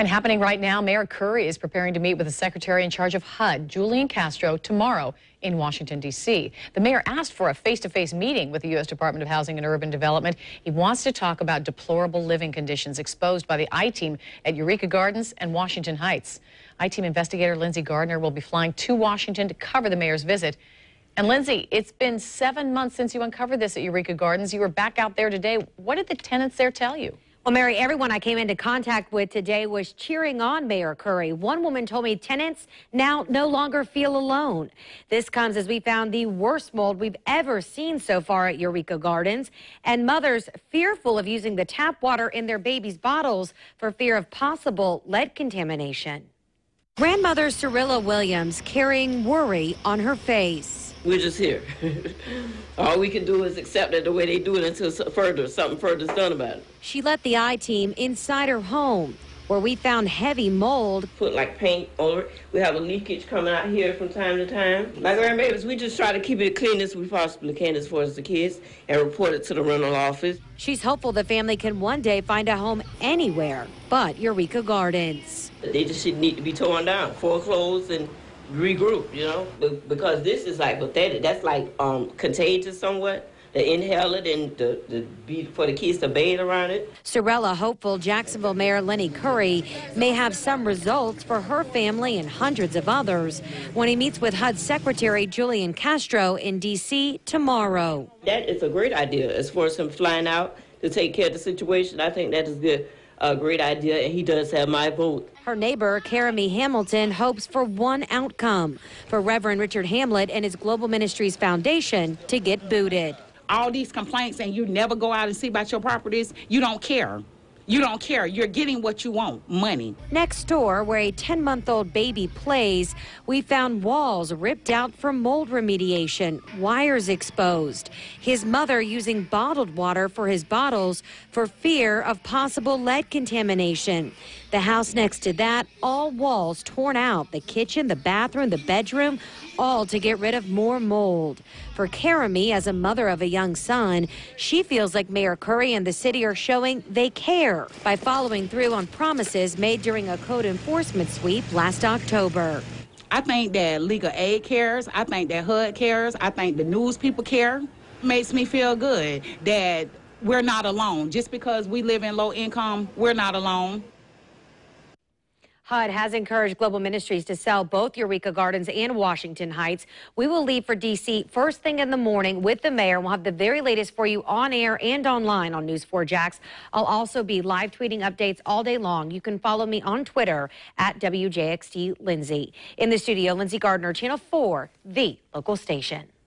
And happening right now, Mayor Curry is preparing to meet with the secretary in charge of HUD, Julian Castro, tomorrow in Washington, D.C. The mayor asked for a face-to-face meeting with the U.S. Department of Housing and Urban Development. He wants to talk about deplorable living conditions exposed by the I-Team at Eureka Gardens and Washington Heights. I-Team investigator Lindsay Gardner will be flying to Washington to cover the mayor's visit. And Lindsay, it's been 7 months since you uncovered this at Eureka Gardens. You were back out there today. What did the tenants there tell you? Well, Mary, everyone I came into contact with today was cheering on Mayor Curry. One woman told me tenants now no longer feel alone. This comes as we found the worst mold we've ever seen so far at Eureka Gardens, and mothers fearful of using the tap water in their babies' bottles for fear of possible lead contamination. Grandmother Cyrilla Williams carrying worry on her face. We're just here. All we can do is accept it the way they do it until something further is done about it. She let the I-Team inside her home, where we found heavy mold. Put like paint over it. We have a leakage coming out here from time to time. My grandbabies, we just try to keep it clean as we possibly can as far as the kids and report it to the rental office. She's hopeful the family can one day find a home anywhere but Eureka Gardens. They just should need to be torn down, foreclosed, and regroup, you know, because this is like pathetic. That's like contagious somewhat. To inhale it and for the kids to bathe around it. Cyrilla hopeful Jacksonville Mayor Lenny Curry may have some results for her family and hundreds of others when he meets with HUD Secretary Julian Castro in D.C. tomorrow. That is a great idea as far as him flying out to take care of the situation. I think that is good. A great idea, and he does have my vote. Her neighbor, Karamie Hamilton, hopes for one outcome, for Reverend Richard Hamlet and his Global Ministries Foundation to get booted. All these complaints and you never go out and see about your properties, you don't care. You don't care. You're getting what you want, money. Next door, where a 10-month-old baby plays, we found walls ripped out for mold remediation, wires exposed. His mother using bottled water for his bottles for fear of possible lead contamination. The house next to that, all walls torn out, the kitchen, the bathroom, the bedroom, all to get rid of more mold. For Karamie, as a mother of a young son, she feels like Mayor Curry and the city are showing they care by following through on promises made during a code enforcement sweep last October. I think that legal aid cares. I think that HUD cares. I think the news people care. It makes me feel good that we're not alone. Just because we live in low income, we're not alone. HUD has encouraged Global Ministries to sell both Eureka Gardens and Washington Heights. We will leave for D.C. first thing in the morning with the mayor. We'll have the very latest for you on air and online on News 4 Jax. I'll also be live tweeting updates all day long. You can follow me on Twitter at WJXT Lindsay. In the studio, Lindsay Gardner, Channel 4, the local station.